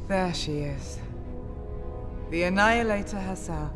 There she is. The Annihilator herself.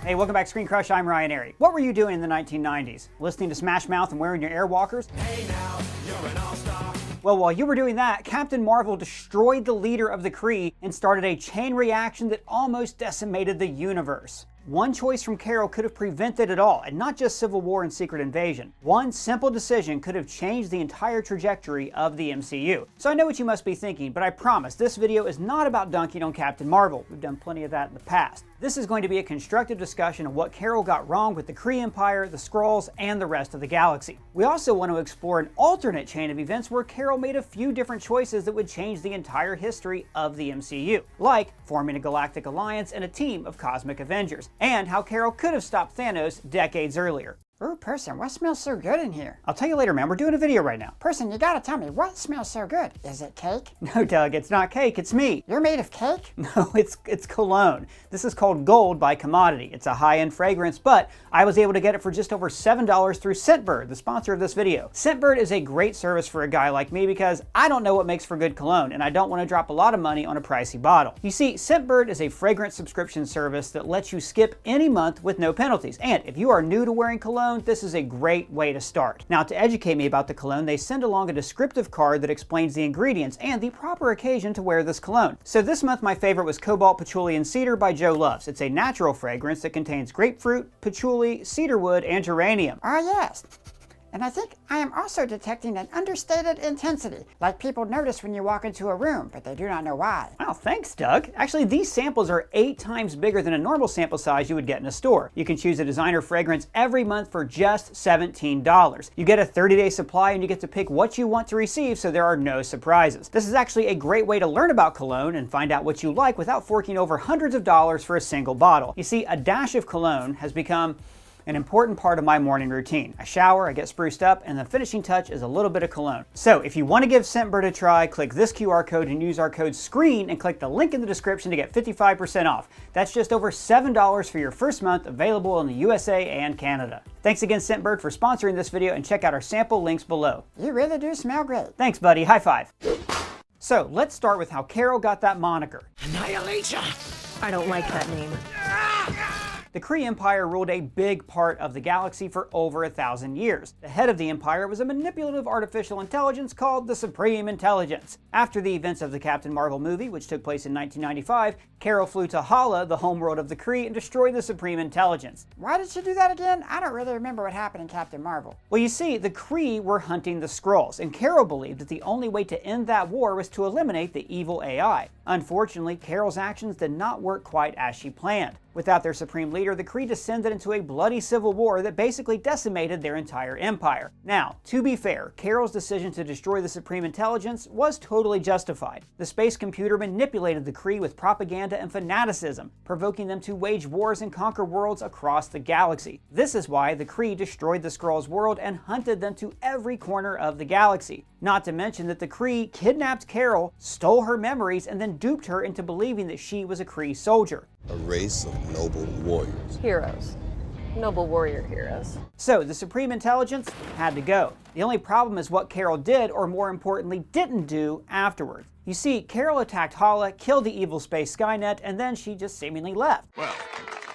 Hey, welcome back to ScreenCrush. I'm Ryan Airy. What were you doing in the 1990s? Listening to Smash Mouth and wearing your Airwalkers? Hey now, you're an all-star. Well, while you were doing that, Captain Marvel destroyed the leader of the Kree and started a chain reaction that almost decimated the universe. One choice from Carol could have prevented it all, and not just civil war and secret invasion. One simple decision could have changed the entire trajectory of the MCU. So I know what you must be thinking, but I promise this video is not about dunking on Captain Marvel. We've done plenty of that in the past. This is going to be a constructive discussion of what Carol got wrong with the Kree Empire, the Skrulls, and the rest of the galaxy. We also want to explore an alternate chain of events where Carol made a few different choices that would change the entire history of the MCU, like forming a Galactic Alliance and a team of cosmic Avengers, and how Carol could have stopped Thanos decades earlier. Ooh, person, what smells so good in here? I'll tell you later, man. We're doing a video right now. Person, you gotta tell me, what smells so good? Is it cake? No, Doug, it's not cake, it's me. You're made of cake? No, it's cologne. This is called Gold by Commodity. It's a high-end fragrance, but I was able to get it for just over $7 through Scentbird, the sponsor of this video. Scentbird is a great service for a guy like me because I don't know what makes for good cologne, and I don't want to drop a lot of money on a pricey bottle. You see, Scentbird is a fragrance subscription service that lets you skip any month with no penalties. And if you are new to wearing cologne, this is a great way to start. Now, to educate me about the cologne, they send along a descriptive card that explains the ingredients and the proper occasion to wear this cologne. So this month my favorite was Cobalt Patchouli and Cedar by Joe Loves. It's a natural fragrance that contains grapefruit, patchouli, cedarwood, and geranium. Ah, yes. And I think I am also detecting an understated intensity, like people notice when you walk into a room, but they do not know why. Wow, thanks, Doug. Actually, these samples are 8 times bigger than a normal sample size you would get in a store. You can choose a designer fragrance every month for just $17. You get a 30-day supply and you get to pick what you want to receive, so there are no surprises. This is actually a great way to learn about cologne and find out what you like without forking over hundreds of dollars for a single bottle. You see, a dash of cologne has become an important part of my morning routine. I shower, I get spruced up, and the finishing touch is a little bit of cologne. So if you want to give Scentbird a try, click this QR code and use our code SCREEN and click the link in the description to get 55% off. That's just over $7 for your first month, available in the USA and Canada. Thanks again, Scentbird, for sponsoring this video, and check out our sample links below. You really do smell great. Thanks, buddy. High five. So let's start with how Carol got that moniker. Annihilation! I don't like that name. The Kree Empire ruled a big part of the galaxy for over 1,000 years. The head of the Empire was a manipulative artificial intelligence called the Supreme Intelligence. After the events of the Captain Marvel movie, which took place in 1995, Carol flew to Hala, the homeworld of the Kree, and destroyed the Supreme Intelligence. Why did she do that again? I don't really remember what happened in Captain Marvel. Well, you see, the Kree were hunting the Skrulls, and Carol believed that the only way to end that war was to eliminate the evil AI. Unfortunately, Carol's actions did not work quite as she planned. Without their supreme leader, the Kree descended into a bloody civil war that basically decimated their entire empire. Now, to be fair, Carol's decision to destroy the Supreme Intelligence was totally justified. The space computer manipulated the Kree with propaganda and fanaticism, provoking them to wage wars and conquer worlds across the galaxy. This is why the Kree destroyed the Skrulls' world and hunted them to every corner of the galaxy. Not to mention that the Kree kidnapped Carol, stole her memories, and then duped her into believing that she was a Kree soldier. A race of noble warriors. Heroes. Noble warrior heroes. So the Supreme Intelligence had to go. The only problem is what Carol did, or more importantly, didn't do afterwards. You see, Carol attacked Hala, killed the evil space Skynet, and then she just seemingly left. Well,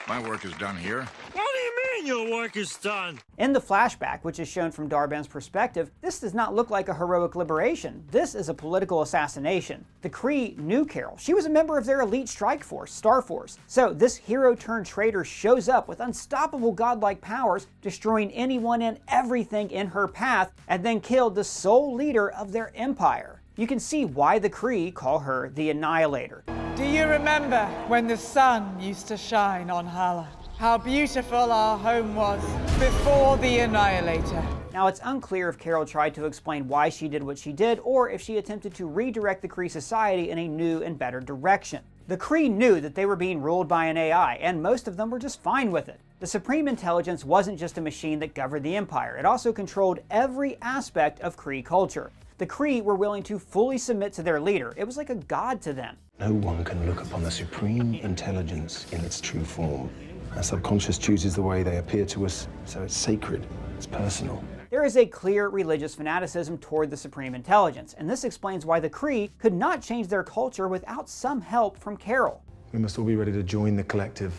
my work is done here. What do you mean your work is done? In the flashback, which is shown from Darben's perspective, this does not look like a heroic liberation. This is a political assassination. The Kree knew Carol. She was a member of their elite strike force, Star Force. So this hero-turned-traitor shows up with unstoppable godlike powers, destroying anyone and everything in her path, and then killed the sole leader of their empire. You can see why the Kree call her the Annihilator. Do you remember when the sun used to shine on Hala? How beautiful our home was before the Annihilator. Now, it's unclear if Carol tried to explain why she did what she did, or if she attempted to redirect the Kree society in a new and better direction. The Kree knew that they were being ruled by an AI, and most of them were just fine with it. The Supreme Intelligence wasn't just a machine that governed the Empire, it also controlled every aspect of Kree culture. The Kree were willing to fully submit to their leader. It was like a god to them. No one can look upon the Supreme Intelligence in its true form. Our subconscious chooses the way they appear to us, so it's sacred, it's personal. There is a clear religious fanaticism toward the Supreme Intelligence, and this explains why the Kree could not change their culture without some help from Carol. We must all be ready to join the collective.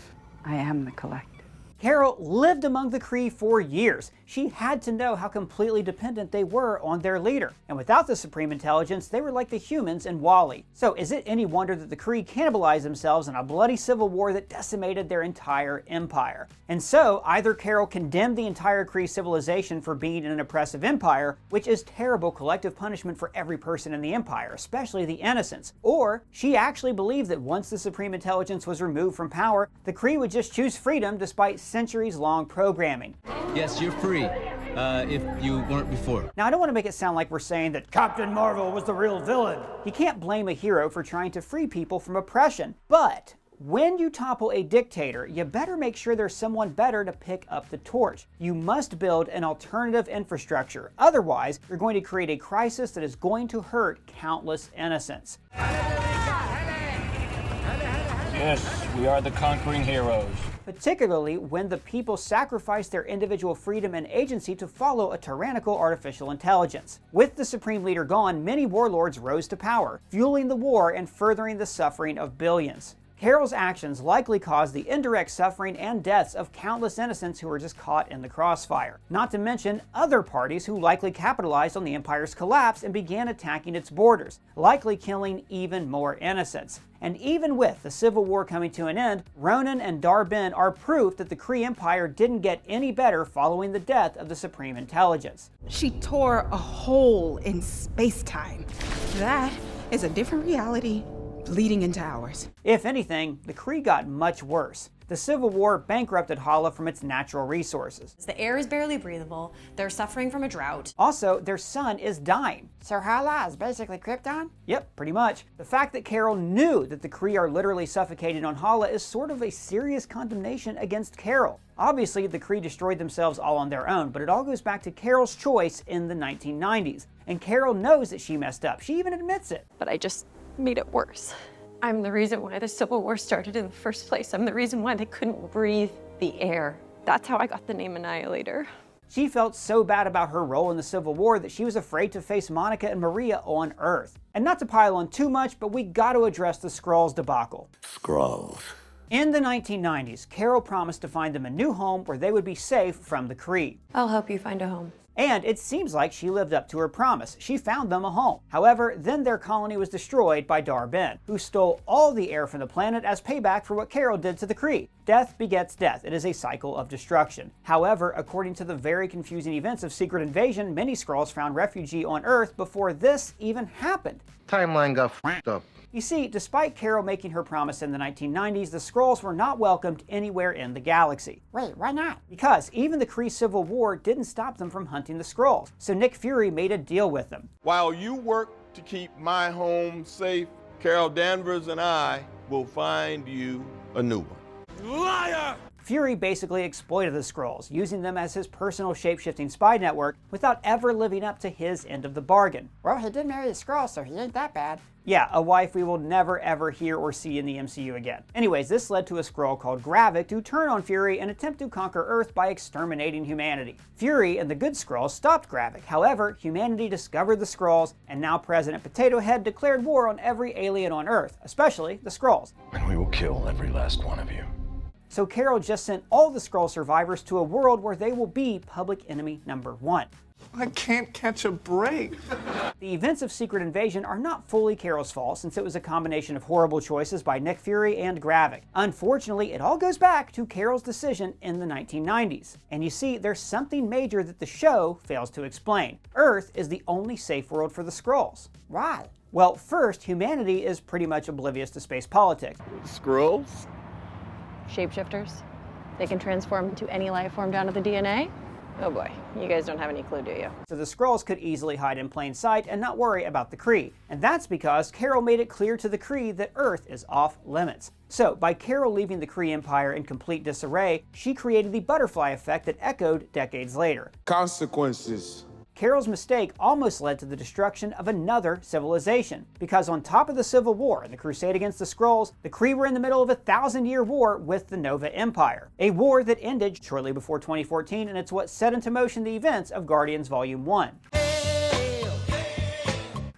I am the collective. Carol lived among the Kree for years. She had to know how completely dependent they were on their leader. And without the Supreme Intelligence, they were like the humans in WALL-E. So is it any wonder that the Kree cannibalized themselves in a bloody civil war that decimated their entire empire? And so, either Carol condemned the entire Kree civilization for being an oppressive empire, which is terrible collective punishment for every person in the empire, especially the innocents, or she actually believed that once the Supreme Intelligence was removed from power, the Kree would just choose freedom despite centuries-long programming. Yes, you're free, if you weren't before. Now, I don't want to make it sound like we're saying that Captain Marvel was the real villain. You can't blame a hero for trying to free people from oppression, but when you topple a dictator, you better make sure there's someone better to pick up the torch. You must build an alternative infrastructure. Otherwise, you're going to create a crisis that is going to hurt countless innocents. Yes, we are the conquering heroes. Particularly when the people sacrifice their individual freedom and agency to follow a tyrannical artificial intelligence. With the Supreme Leader gone, many warlords rose to power, fueling the war and furthering the suffering of billions. Carol's actions likely caused the indirect suffering and deaths of countless innocents who were just caught in the crossfire. Not to mention other parties who likely capitalized on the Empire's collapse and began attacking its borders, likely killing even more innocents. And even with the Civil War coming to an end, Ronan and Dar-Benn are proof that the Kree Empire didn't get any better following the death of the Supreme Intelligence. She tore a hole in space-time. That is a different reality bleeding into ours. If anything, the Kree got much worse. The Civil War bankrupted Hala from its natural resources. The air is barely breathable, they're suffering from a drought. Also, their sun is dying. So Hala is basically Krypton? Yep, pretty much. The fact that Carol knew that the Kree are literally suffocating on Hala is sort of a serious condemnation against Carol. Obviously, the Kree destroyed themselves all on their own, but it all goes back to Carol's choice in the 1990s. And Carol knows that she messed up. She even admits it. But I just made it worse. I'm the reason why the Civil War started in the first place. I'm the reason why they couldn't breathe the air. That's how I got the name Annihilator. She felt so bad about her role in the Civil War that she was afraid to face Monica and Maria on Earth. And not to pile on too much, but we got to address the Skrulls debacle. Skrulls. In the 1990s, Carol promised to find them a new home where they would be safe from the Kree. I'll help you find a home. And it seems like she lived up to her promise. She found them a home. However, then their colony was destroyed by Dar-Benn, who stole all the air from the planet as payback for what Carol did to the Kree. Death begets death. It is a cycle of destruction. However, according to the very confusing events of Secret Invasion, many Skrulls found refuge on Earth before this even happened. Timeline got f***ed up. You see, despite Carol making her promise in the 1990s, the Skrulls were not welcomed anywhere in the galaxy. Wait, why not? Because even the Kree Civil War didn't stop them from hunting the Skrulls, so Nick Fury made a deal with them. While you work to keep my home safe, Carol Danvers and I will find you a new one. Liar! Fury basically exploited the Skrulls, using them as his personal shape-shifting spy network without ever living up to his end of the bargain. Well, he did marry a Skrull, so he ain't that bad. Yeah, a wife we will never ever hear or see in the MCU again. Anyways, this led to a Skrull called Gravik to turn on Fury and attempt to conquer Earth by exterminating humanity. Fury and the good Skrulls stopped Gravik. However, humanity discovered the Skrulls, and now President Potato Head declared war on every alien on Earth, especially the Skrulls. And we will kill every last one of you. So Carol just sent all the Skrull survivors to a world where they will be public enemy number one. I can't catch a break. The events of Secret Invasion are not fully Carol's fault, since it was a combination of horrible choices by Nick Fury and Gravik. Unfortunately, it all goes back to Carol's decision in the 1990s. And you see, there's something major that the show fails to explain. Earth is the only safe world for the Skrulls. Why? Well, first, humanity is pretty much oblivious to space politics. Skrulls? Shapeshifters. They can transform into any life form down to the DNA. Oh boy, you guys don't have any clue, do you? So the Skrulls could easily hide in plain sight and not worry about the Kree. And that's because Carol made it clear to the Kree that Earth is off limits. So by Carol leaving the Kree Empire in complete disarray, she created the butterfly effect that echoed decades later. Consequences Carol's mistake almost led to the destruction of another civilization, because on top of the Civil War and the crusade against the Skrulls, the Kree were in the middle of a 1,000-year war with the Nova Empire, a war that ended shortly before 2014, and it's what set into motion the events of Guardians Volume 1.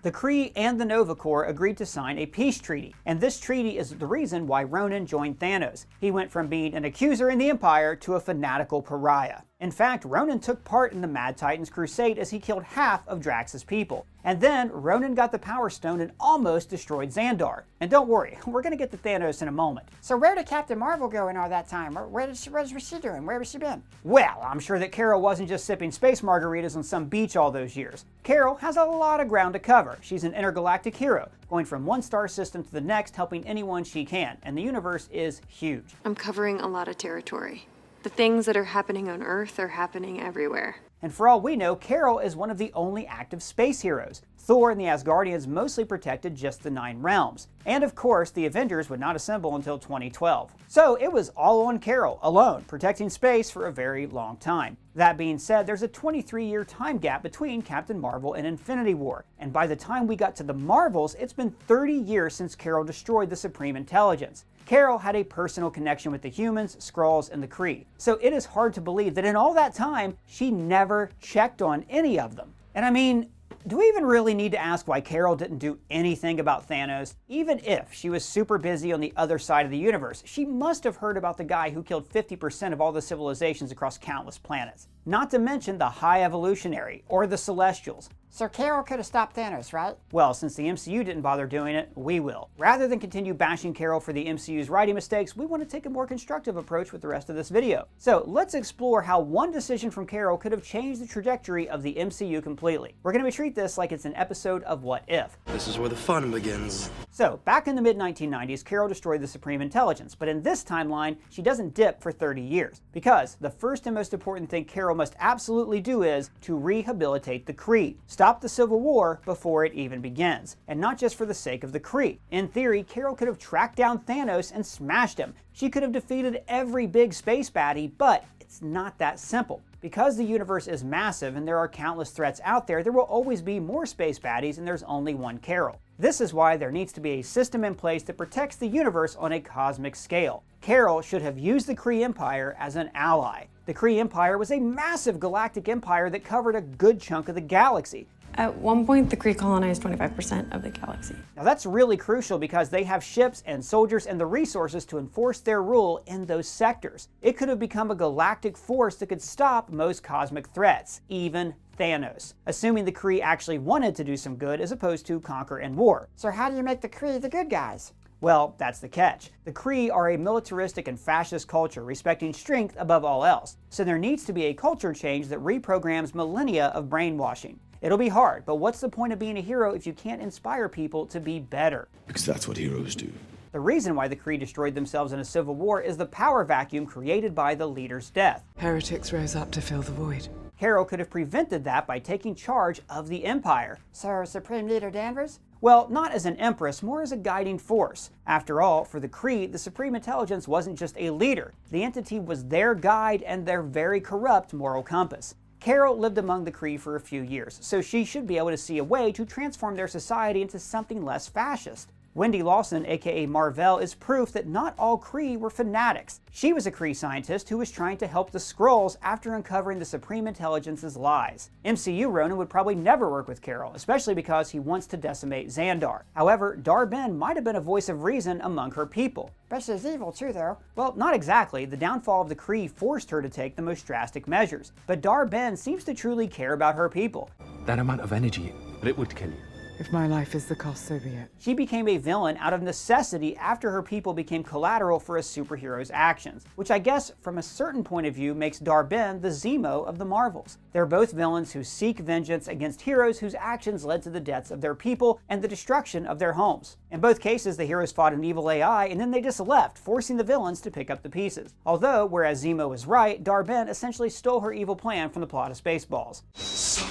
The Kree and the Nova Corps agreed to sign a peace treaty, and this treaty is the reason why Ronan joined Thanos. He went from being an accuser in the Empire to a fanatical pariah. In fact, Ronan took part in the Mad Titans crusade as he killed half of Drax's people. And then Ronan got the Power Stone and almost destroyed Xandar. And don't worry, we're going to get to Thanos in a moment. So where did Captain Marvel go in all that time? What was she doing? Where was she been? Well, I'm sure that Carol wasn't just sipping space margaritas on some beach all those years. Carol has a lot of ground to cover. She's an intergalactic hero, going from one star system to the next, helping anyone she can. And the universe is huge. I'm covering a lot of territory. The things that are happening on Earth are happening everywhere. And for all we know, Carol is one of the only active space heroes. Thor and the Asgardians mostly protected just the 9 realms. And of course, the Avengers would not assemble until 2012. So it was all on Carol, alone, protecting space for a very long time. That being said, there's a 23-year time gap between Captain Marvel and Infinity War. And by the time we got to the Marvels, it's been 30 years since Carol destroyed the Supreme Intelligence. Carol had a personal connection with the humans, Skrulls, and the Kree. So it is hard to believe that in all that time, she never checked on any of them. And I mean, do we even really need to ask why Carol didn't do anything about Thanos? Even if she was super busy on the other side of the universe, she must have heard about the guy who killed 50% of all the civilizations across countless planets. Not to mention the High Evolutionary, or the Celestials. So Carol could have stopped Thanos, right? Well, since the MCU didn't bother doing it, we will. Rather than continue bashing Carol for the MCU's writing mistakes, we want to take a more constructive approach with the rest of this video. So let's explore how one decision from Carol could have changed the trajectory of the MCU completely. We're going to treat this like it's an episode of What If. This is where the fun begins. So, back in the mid-1990s, Carol destroyed the Supreme Intelligence, but in this timeline, she doesn't dip for 30 years. Because the first and most important thing Carol must absolutely do is to rehabilitate the Kree. Stop the Civil War before it even begins. And not just for the sake of the Kree. In theory, Carol could have tracked down Thanos and smashed him. She could have defeated every big space baddie, but it's not that simple. Because the universe is massive and there are countless threats out there, there will always be more space baddies and there's only one Carol. This is why there needs to be a system in place that protects the universe on a cosmic scale. Carol should have used the Kree Empire as an ally. The Kree Empire was a massive galactic empire that covered a good chunk of the galaxy. At one point, the Kree colonized 25% of the galaxy. Now that's really crucial because they have ships and soldiers and the resources to enforce their rule in those sectors. It could have become a galactic force that could stop most cosmic threats, even Thanos, assuming the Kree actually wanted to do some good as opposed to conquer and war. So how do you make the Kree the good guys? Well, that's the catch. The Kree are a militaristic and fascist culture, respecting strength above all else. So there needs to be a culture change that reprograms millennia of brainwashing. It'll be hard, but what's the point of being a hero if you can't inspire people to be better? Because that's what heroes do. The reason why the Kree destroyed themselves in a civil war is the power vacuum created by the leader's death. Heretics rose up to fill the void. Carol could have prevented that by taking charge of the Empire. So Supreme Leader Danvers? Well, not as an empress, more as a guiding force. After all, for the Kree, the Supreme Intelligence wasn't just a leader. The entity was their guide and their very corrupt moral compass. Carol lived among the Kree for a few years, so she should be able to see a way to transform their society into something less fascist. Wendy Lawson, aka Marvel, is proof that not all Kree were fanatics. She was a Kree scientist who was trying to help the Skrulls after uncovering the Supreme Intelligence's lies. MCU Ronan would probably never work with Carol, especially because he wants to decimate Xandar. However, Dar-Benn might have been a voice of reason among her people. But she's evil too, though. Well, not exactly. The downfall of the Kree forced her to take the most drastic measures. But Dar-Benn seems to truly care about her people. That amount of energy, it would kill you. If my life is the cost, so be it. She became a villain out of necessity after her people became collateral for a superhero's actions, which I guess from a certain point of view makes Dar-Benn the Zemo of the Marvels. They're both villains who seek vengeance against heroes whose actions led to the deaths of their people and the destruction of their homes. In both cases, the heroes fought an evil AI and then they just left, forcing the villains to pick up the pieces. Although, whereas Zemo was right, Dar-Benn essentially stole her evil plan from the plot of Spaceballs. Suck.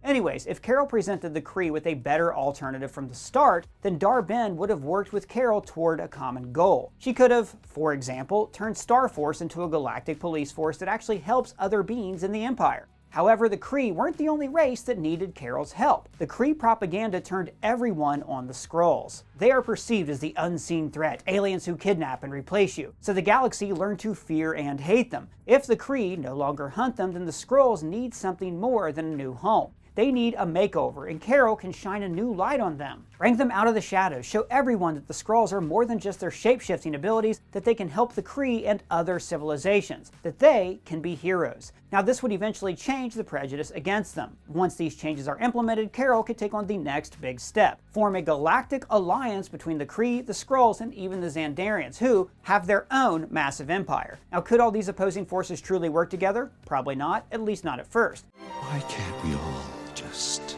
Anyways, if Carol presented the Kree with a better alternative from the start, then Dar-Benn would have worked with Carol toward a common goal. She could have, for example, turned Starforce into a galactic police force that actually helps other beings in the Empire. However, the Kree weren't the only race that needed Carol's help. The Kree propaganda turned everyone on the Skrulls. They are perceived as the unseen threat, aliens who kidnap and replace you, so the galaxy learned to fear and hate them. If the Kree no longer hunt them, then the Skrulls need something more than a new home. They need a makeover, and Carol can shine a new light on them. Bring them out of the shadows, show everyone that the Skrulls are more than just their shape-shifting abilities, that they can help the Kree and other civilizations, that they can be heroes. Now this would eventually change the prejudice against them. Once these changes are implemented, Carol could take on the next big step. Form a galactic alliance between the Kree, the Skrulls, and even the Xandarians, who have their own massive empire. Now could all these opposing forces truly work together? Probably not, at least not at first. Why can't we all just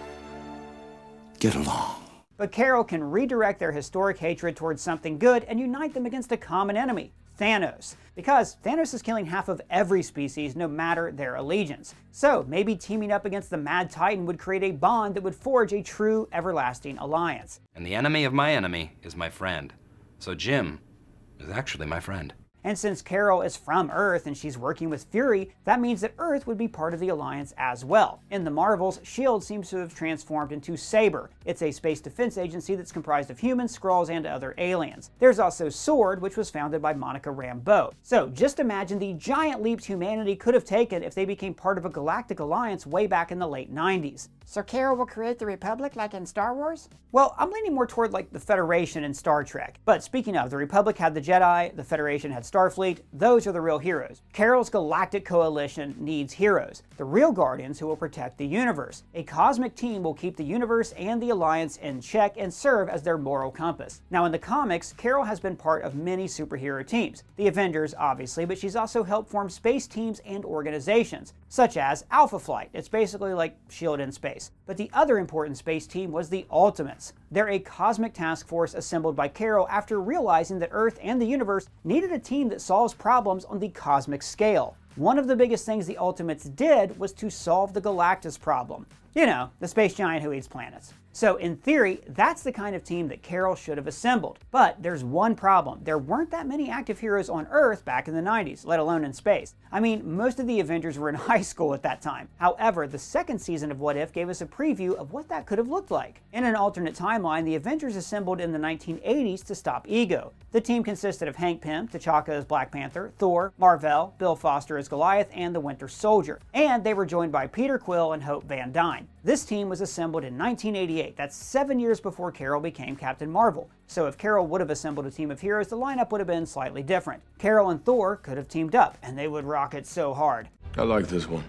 get along? But Carol can redirect their historic hatred towards something good and unite them against a common enemy, THANOS. Because THANOS is killing half of every species, no matter their allegiance. So maybe teaming up against the Mad Titan would create a bond that would forge a true, everlasting alliance. And the enemy of my enemy is my friend. So Jim is actually my friend. And since Carol is from Earth and she's working with Fury, that means that Earth would be part of the Alliance as well. In the Marvels, S.H.I.E.L.D. seems to have transformed into Saber. It's a space defense agency that's comprised of humans, Skrulls, and other aliens. There's also S.W.O.R.D., which was founded by Monica Rambeau. So just imagine the giant leaps humanity could have taken if they became part of a galactic alliance way back in the late 90s. So Carol will create the Republic like in Star Wars? Well, I'm leaning more toward like the Federation in Star Trek. But speaking of, the Republic had the Jedi, the Federation had Starfleet. Those are the real heroes. Carol's galactic coalition needs heroes, the real guardians who will protect the universe. A cosmic team will keep the universe and the Alliance in check and serve as their moral compass. Now in the comics, Carol has been part of many superhero teams. The Avengers, obviously, but she's also helped form space teams and organizations, such as Alpha Flight. It's basically like S.H.I.E.L.D. in space. But the other important space team was the Ultimates. They're a cosmic task force assembled by Carol after realizing that Earth and the universe needed a team that solves problems on the cosmic scale. One of the biggest things the Ultimates did was to solve the Galactus problem. You know, the space giant who eats planets. So in theory, that's the kind of team that Carol should have assembled. But there's one problem. There weren't that many active heroes on Earth back in the 90s, let alone in space. I mean, most of the Avengers were in high school at that time. However, the second season of What If gave us a preview of what that could have looked like. In an alternate timeline, the Avengers assembled in the 1980s to stop Ego. The team consisted of Hank Pym, T'Chaka as Black Panther, Thor, Mar-Vell, Bill Foster as Goliath, and the Winter Soldier. And they were joined by Peter Quill and Hope Van Dyne. This team was assembled in 1988. That's 7 years before Carol became Captain Marvel. So if Carol would have assembled a team of heroes, the lineup would have been slightly different. Carol and Thor could have teamed up, and they would rock it so hard. I like this one.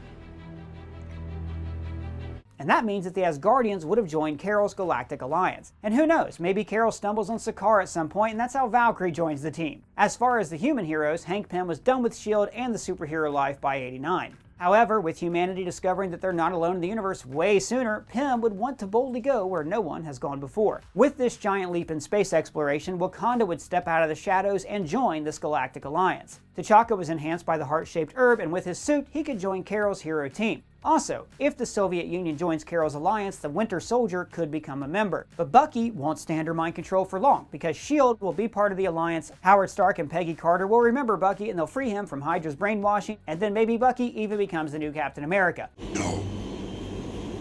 And that means that the Asgardians would have joined Carol's Galactic Alliance. And who knows, maybe Carol stumbles on Sakaar at some point, and that's how Valkyrie joins the team. As far as the human heroes, Hank Pym was done with S.H.I.E.L.D. and the superhero life by '89. However, with humanity discovering that they're not alone in the universe way sooner, Pym would want to boldly go where no one has gone before. With this giant leap in space exploration, Wakanda would step out of the shadows and join this Galactic Alliance. T'Chaka was enhanced by the heart-shaped herb, and with his suit, he could join Carol's hero team. Also, if the Soviet Union joins Carol's alliance, the Winter Soldier could become a member. But Bucky won't stand her mind control for long, because S.H.I.E.L.D. will be part of the alliance. Howard Stark and Peggy Carter will remember Bucky, and they'll free him from Hydra's brainwashing, and then maybe Bucky even becomes the new Captain America. No,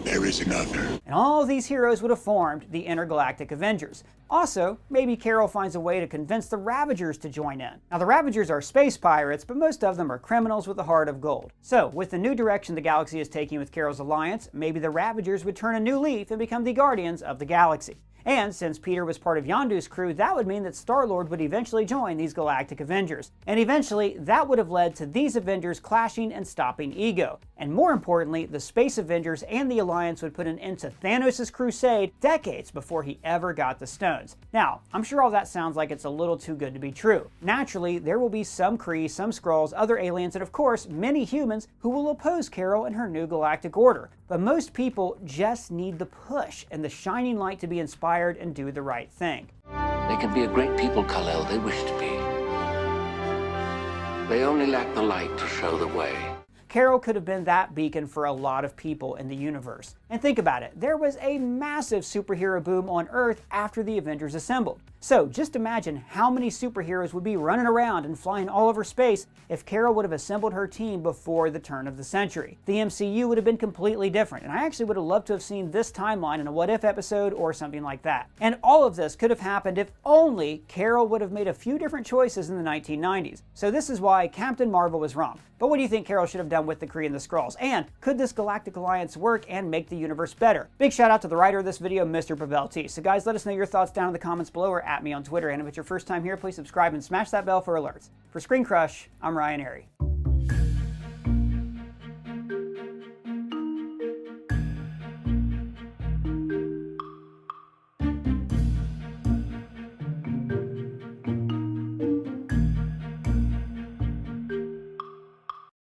there is another. And all of these heroes would have formed the Intergalactic Avengers. Also, maybe Carol finds a way to convince the Ravagers to join in. Now, the Ravagers are space pirates, but most of them are criminals with a heart of gold. So, with the new direction the galaxy is taking with Carol's alliance, maybe the Ravagers would turn a new leaf and become the Guardians of the Galaxy. And since Peter was part of Yondu's crew, that would mean that Star-Lord would eventually join these Galactic Avengers. And eventually, that would have led to these Avengers clashing and stopping Ego. And more importantly, the Space Avengers and the Alliance would put an end to Thanos' crusade decades before he ever got the stones. Now, I'm sure all that sounds like it's a little too good to be true. Naturally, there will be some Kree, some Skrulls, other aliens, and of course, many humans who will oppose Carol and her new galactic order. But most people just need the push and the shining light to be inspired and do the right thing. They can be a great people, Kal-El. They wish to be. They only lack the light to show the way. Carol could have been that beacon for a lot of people in the universe. And think about it, there was a massive superhero boom on Earth after the Avengers assembled. So just imagine how many superheroes would be running around and flying all over space if Carol would have assembled her team before the turn of the century. The MCU would have been completely different, and I actually would have loved to have seen this timeline in a What If episode or something like that. And all of this could have happened if only Carol would have made a few different choices in the 1990s. So this is why Captain Marvel was wrong. But what do you think Carol should have done with the Kree and the Skrulls? And could this Galactic Alliance work and make the universe better? Big shout out to the writer of this video, Mr. Pavel T. So guys, let us know your thoughts down in the comments below or at me on Twitter. And if it's your first time here, please subscribe and smash that bell for alerts. For ScreenCrush, I'm Ryan Airy.